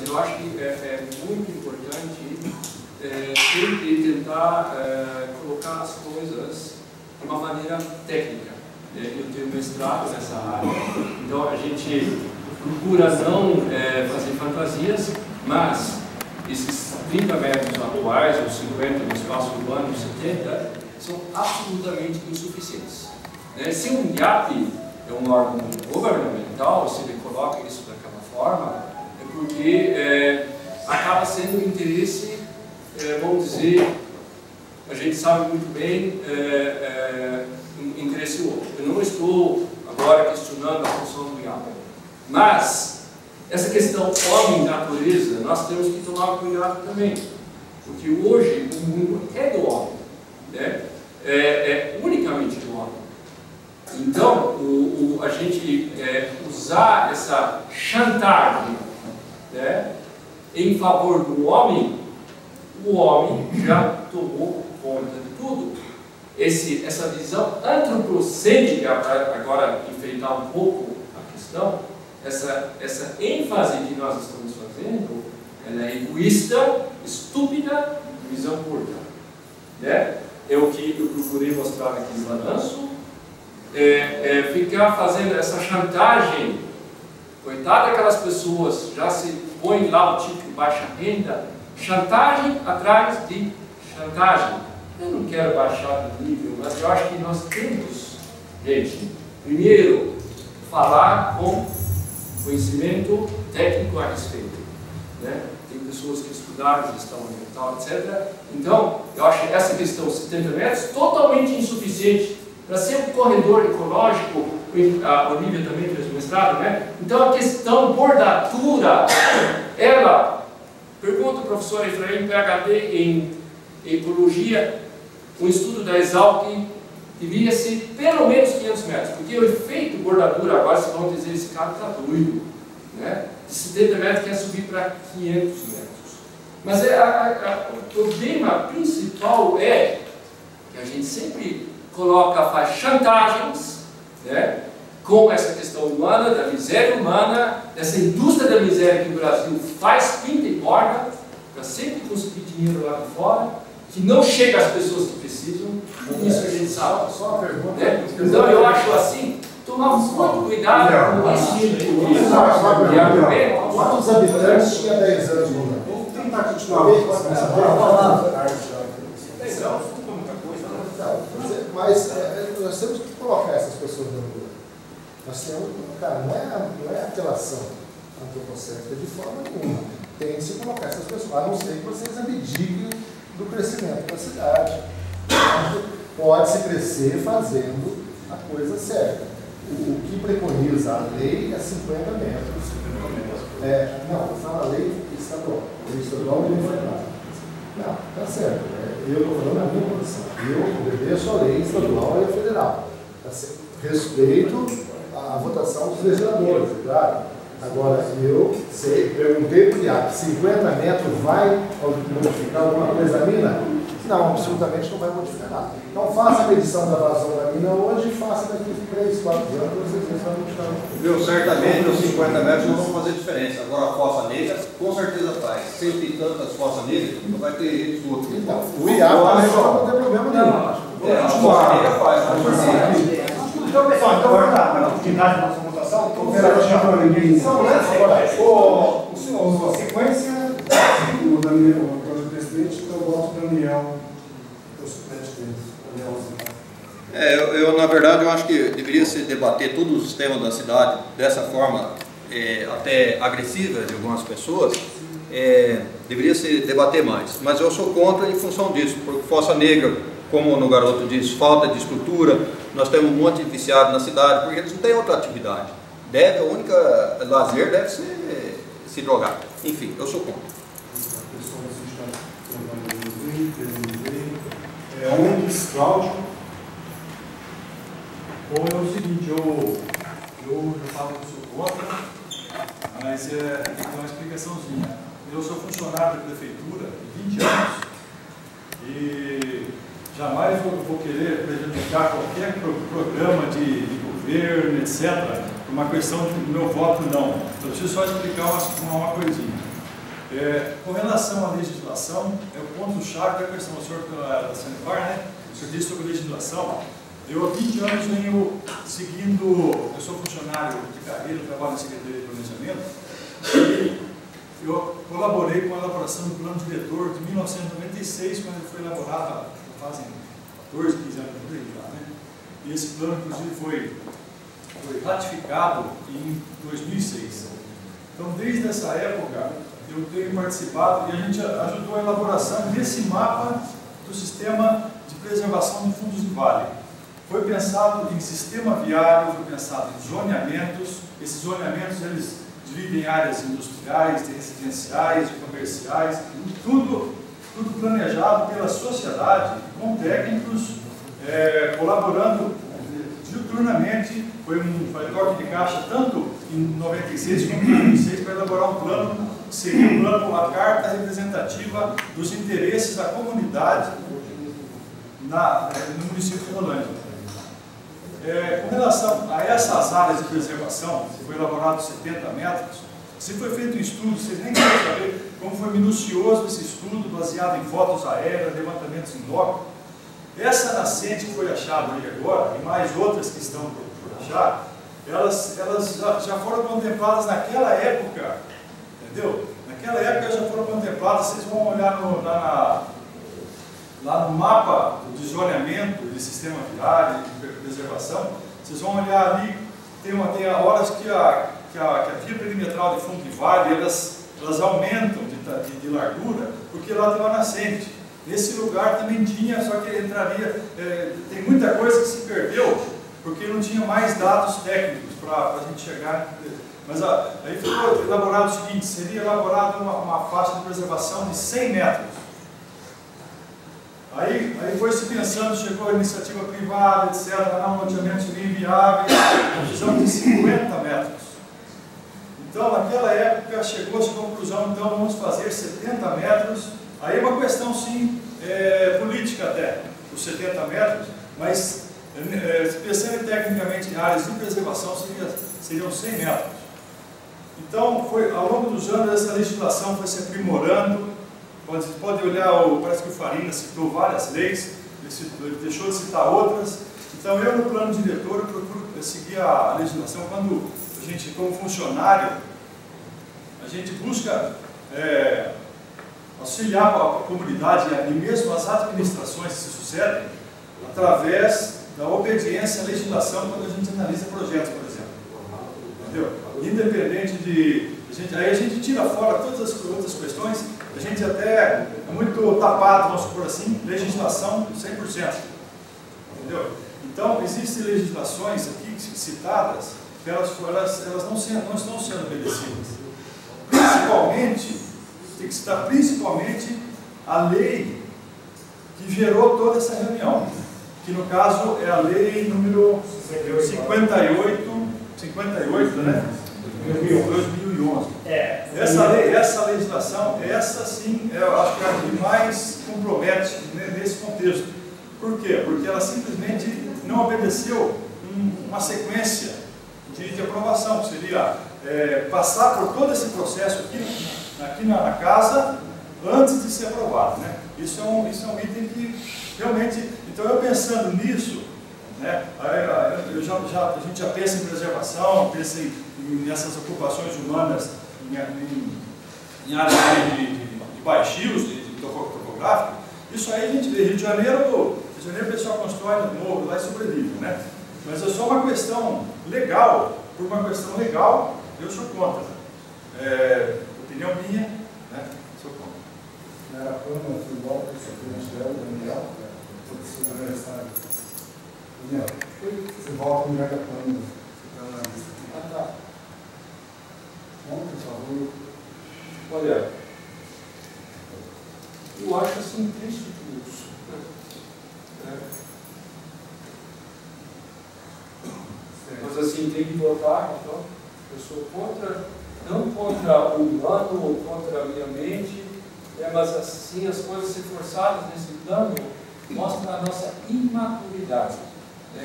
mas eu acho que é muito importante sempre tentar colocar as coisas de uma maneira técnica. Eu tenho mestrado nessa área, então a gente procura não fazer fantasias, mas esses 30 metros atuais, ou 50 no espaço urbano, 70, são absolutamente insuficientes. Se um IAP é um órgão governamental, se ele coloca isso daquela forma, é porque acaba sendo um interesse, vamos dizer, a gente sabe muito bem, interesse outro. Eu não estou agora questionando a função do IAP, mas essa questão homem-natureza, nós temos que tomar cuidado também, porque hoje o mundo é do homem, né? É unicamente do homem. Então, a gente usar essa chantagem, né, em favor do homem, o homem já tomou conta de tudo. Essa visão antropocêntrica, para agora enfeitar um pouco a questão, essa ênfase que nós estamos fazendo, ela é egoísta, estúpida, visão curta. Né? É o que eu procurei mostrar aqui no balanço. Ficar fazendo essa chantagem, coitada daquelas pessoas, já se põe lá o título baixa renda, chantagem atrás de chantagem. Eu não quero baixar de nível, mas eu acho que nós temos, gente, primeiro, falar com conhecimento técnico a respeito. Né? Tem pessoas que estudaram gestão ambiental, etc. Então, eu acho que essa questão 70 metros totalmente insuficiente para ser um corredor ecológico. A Olivia também fez o mestrado, né? Então, a questão bordatura, ela, pergunta ao professor Efraim, PhD em ecologia, um estudo da Exalc devia ser pelo menos 500 metros, porque o efeito bordadura, agora vocês vão dizer, esse cara está doido, né? De 70 metros quer subir para 500 metros. Mas o problema principal é que a gente sempre faz chantagens, né, com essa questão humana, da miséria humana, dessa indústria da miséria que o Brasil faz, pinta e borda, para sempre conseguir dinheiro lá de fora, que não chega às pessoas que precisam. Isso a gente sabe. Só uma pergunta. Né? Então eu acho assim, tomar muito cuidado com esse tipo de argumento. Quantos habitantes tinha 10 anos no mundo? Vamos tentar continuar. Mas nós temos que colocar essas pessoas no mundo. Nós temos, cara, não é apelação antropocêntrica de forma nenhuma. Tem que se colocar essas pessoas, a não ser que vocês abdiquem do crescimento da cidade. Pode-se crescer fazendo a coisa certa. O que preconiza a lei é 50 metros. Não, fala a lei estadual. A lei estadual não foi nada. Não, tá certo. Eu estou falando a minha posição. Eu obedeço a lei estadual e a federal. Tá certo. Respeito a votação dos legisladores, é claro. Agora, eu perguntei para o IAP, 50 metros vai modificar alguma coisa da mina? Não, absolutamente não vai modificar nada. Então faça a medição da vazão da mina hoje e faça daqui 3, 4 anos, vocês veem se vai modificar nada. Certamente os 50 metros não vão fazer diferença. Agora a fossa negra, com certeza faz. Se tem tantas fossas negras, não vai ter esgoto. Então, o IAP também não vai ter problema nenhum. A fossa negra faz. Então, pessoal, vamos dar continuidade na nossa votação. A sequência, o Daniel, o presidente, então eu voto Daniel, o suplente dele. Eu, na verdade, eu acho que deveria se debater todos os temas da cidade dessa forma, até agressiva de algumas pessoas, deveria se debater mais. Mas eu sou contra em função disso, porque Fossa Negra, como o garoto disse, falta de estrutura, nós temos um monte de viciados na cidade, porque eles não têm outra atividade. A única lazer deve ser se drogar. Enfim, eu sou contra. ONGs, Cláudio. Bom, é o seguinte, eu já falo que sou contra, mas tem uma explicaçãozinha. Eu sou funcionário da prefeitura há 20 anos e jamais vou querer prejudicar qualquer programa de governo, etc., por uma questão do meu voto, não. Eu preciso só explicar uma coisinha. Com relação à legislação, o ponto-chave da questão, o senhor da Sanepar, né? O senhor disse sobre legislação. Eu há 20 anos venho seguindo, eu sou funcionário de carreira, trabalho na Secretaria de Planejamento, e eu colaborei com a elaboração do plano diretor de 1996, quando ele foi elaborado, fazem 14, 15 anos por aí já, né? E esse plano, inclusive, foi ratificado em 2006. Então, desde essa época, eu tenho participado e a gente ajudou a elaboração desse mapa do sistema de preservação de fundos de vale. Foi pensado em sistema viário, foi pensado em zoneamentos. Esses zoneamentos, eles dividem áreas industriais, de residenciais, de comerciais, tudo planejado pela sociedade, com técnicos, colaborando diuturnamente. Foi um toque de caixa tanto em 96 como em 2006 para elaborar um plano, que seria um plano, a carta representativa dos interesses da comunidade no município de Rolândia. Com relação a essas áreas de preservação, foi elaborado 70 metros, se foi feito um estudo, vocês nem querem saber como foi minucioso esse estudo, baseado em fotos aéreas, levantamentos em loco. Essa nascente que foi achada aí agora, e mais outras que estão por achar, elas já foram contempladas naquela época, entendeu? Naquela época já foram contempladas, vocês vão olhar lá no mapa de zoneamento, de sistema viário, de preservação, vocês vão olhar ali, tem horas que a via perimetral de fundo de vale, elas aumentam de largura, porque lá tem uma nascente. Nesse lugar também tinha, só que entraria, tem muita coisa que se perdeu, porque não tinha mais dados técnicos para a gente chegar. Mas aí ficou elaborado o seguinte, seria elaborada uma faixa de preservação de 100 metros. Aí foi se pensando, chegou a iniciativa privada, etc., não, loteamentos inviáveis, precisamos de 50 metros. Então, naquela época, chegou-se à conclusão, então, vamos fazer 70 metros. Aí é uma questão, sim, política até, os 70 metros, mas pensando tecnicamente em áreas de preservação, seriam 100 metros. Então, ao longo dos anos, essa legislação foi se aprimorando. Pode olhar, parece que o Farina citou várias leis, ele deixou de citar outras. Então, eu, no plano diretor, eu procuro seguir a legislação. Quando a gente, como funcionário, a gente busca auxiliar a comunidade e mesmo as administrações que se sucedem através da obediência à legislação quando a gente analisa projetos, por exemplo. Entendeu? Independente de... Aí a gente tira fora todas as outras questões, a gente até é muito tapado, vamos supor assim, legislação 100%. Entendeu? Então, existem legislações aqui citadas que elas não estão sendo obedecidas. Principalmente, tem que citar principalmente a lei que gerou toda essa reunião, que no caso é a lei número 58, né? 2011. Essa legislação, essa sim, eu acho que é a que mais compromete nesse contexto. Por quê? Porque ela simplesmente não obedeceu uma sequência de aprovação, que seria passar por todo esse processo aqui na casa antes de ser aprovado, né? Isso é um item que realmente... Então, eu pensando nisso, né, a gente já pensa em preservação, pensa nessas ocupações humanas em áreas de baixios, de topográfico. Isso aí, a gente vê, Rio de Janeiro o pessoal constrói no morro lá e sobrevive, né? Mas é só uma questão legal, por uma questão legal, eu sou contra. Opinião minha, né? Sou contra. Era plano futebol que você deu, Daniel, todo aniversário. Daniel, você volta no megaplano. Tá. Vamos, por favor. Olha, eu acho assim triste tudo isso. Mas assim, tem que votar, então, eu sou contra, não contra o humano ou contra a minha mente, mas assim, as coisas se forçadas nesse plano mostram a nossa imaturidade.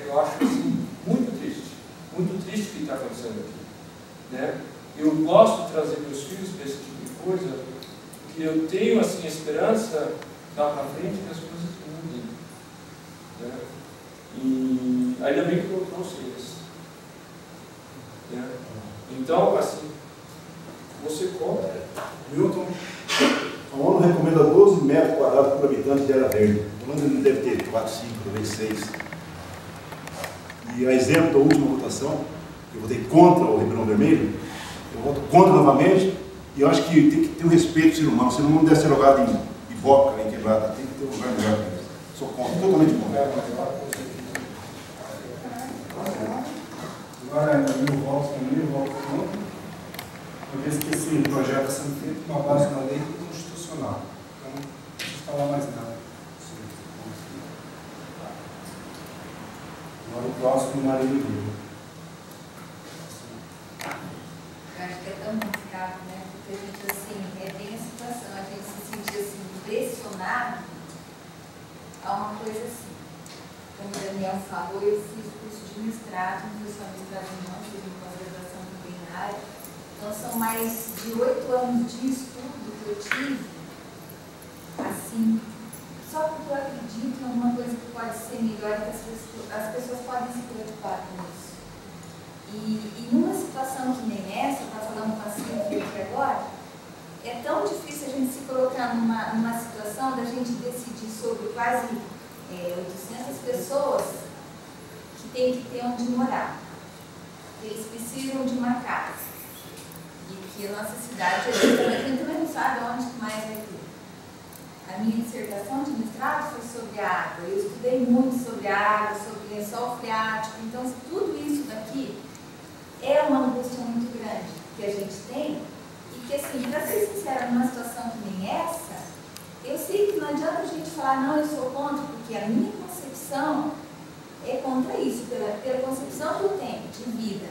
Eu acho assim, muito triste o que está acontecendo aqui. Eu gosto de trazer meus filhos para esse tipo de coisa, eu tenho assim, a esperança lá para frente que as coisas mudem. Né? E ainda bem que eu trouxe eles. Né? então, assim, você conta. Milton, a ONU recomenda 12 metros quadrados por habitante de área verde. O Holanda deve ter 4, 5, talvez 6. E a exemplo da última votação, eu votei contra o Ribeirão Vermelho, eu voto contra novamente, e eu acho que tem que ter um respeito ao ser humano. O ser humano não deve ser jogado em boca, em quebrada, tem que ter um lugar melhor para isso. Sou contra, totalmente contra. Agora, eu volto contra, porque esse projeto está sendo feito com uma base na lei constitucional. Então, não preciso falar mais nada sobre isso. Agora o próximo, Maria Lívia. Eu acho que é tão complicado, né? Porque a gente, assim, é bem a situação, a gente se sentir, assim, pressionado a uma coisa assim. Como o Daniel falou, eu fiz o curso de mestrado, não fiz só mestrado não, fiz uma pós-graduação também na área. Então, são mais de 8 anos de estudo que eu tive, assim, só porque eu acredito em alguma coisa que pode ser melhor, que as pessoas podem se preocupar com isso. E numa situação que nem essa, eu estava falando com a Silvia aqui agora, é tão difícil a gente se colocar numa situação da gente decidir sobre quase 800 pessoas que têm que ter onde morar. Eles precisam de uma casa. E que a nossa cidade, a gente também não sabe onde mais vai ter. A minha dissertação de mestrado foi sobre água. Eu estudei muito sobre água, sobre lençol freático. Então, tudo isso daqui é uma angústia muito grande que a gente tem. E que, assim, para ser sincera, numa situação que nem essa, eu sei que não adianta a gente falar, não, eu sou contra, porque a minha concepção é contra isso, pela concepção que eu tenho de vida.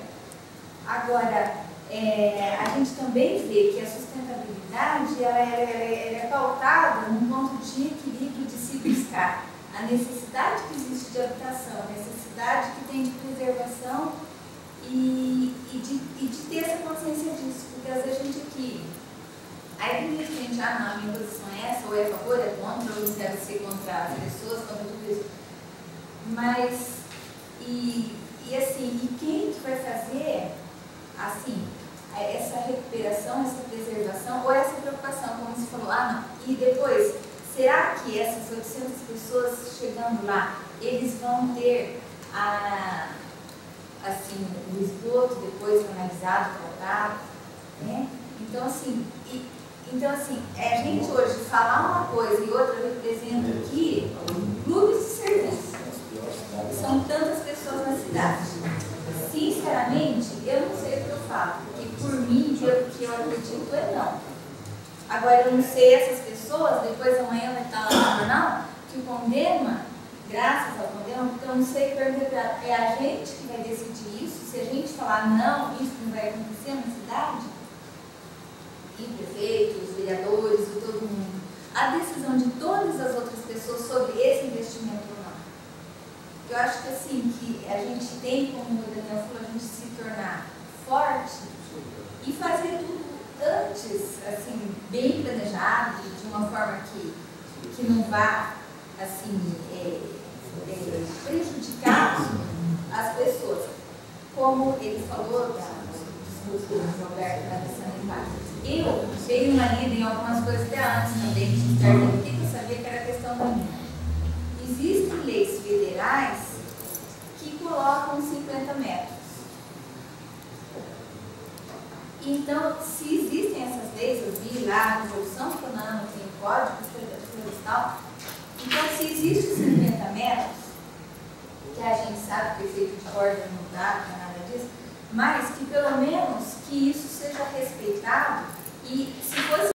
Agora, a gente também vê que a sustentabilidade ela é pautada num ponto de equilíbrio de se buscar a necessidade que existe de habitação, a necessidade que tem de preservação e de ter essa consciência disso, porque às vezes a gente aqui, aí tem gente que não, a minha posição é essa, ou é a favor, é contra, ou não deve ser contra as pessoas, contra tudo isso. Mas, assim, e quem que vai fazer, assim, essa recuperação, essa preservação, ou essa preocupação, como você falou, não, e depois, será que essas 800 pessoas chegando lá, eles vão ter assim, o esgoto depois canalizado, tratado, né? Então, assim, a gente hoje falar uma coisa e outra representa aqui clubes de serviço. São tantas pessoas na cidade. Sinceramente, eu não sei o que eu falo, porque por mim, pelo que eu acredito, é não. Agora, eu não sei essas pessoas, depois amanhã vai estar lá no jornal, que condena, graças ao condena, porque eu não sei perguntar, é a gente que vai decidir isso? Se a gente falar não, isso não vai acontecer na cidade? E prefeitos, vereadores e todo mundo. A decisão de todas as outras pessoas sobre esse investimento ou não. Eu acho que assim, que a gente tem, como o Daniel falou, a gente se tornar forte e fazer tudo antes, assim, bem planejado, de uma forma que não vá, assim, prejudicar as pessoas. Como ele falou, do Roberto, da Sanidade. Eu dei uma lida em algumas coisas até antes também, que eu sabia que era questão da minha. Existem leis federais que colocam 50 metros. Então, se existem essas leis, eu vi lá na Resolução Conama, tem o Código Florestal, então se existe 50 metros, que a gente sabe que o efeito de borda não dá, não é nada disso, mas que pelo menos que isso seja respeitado e se fosse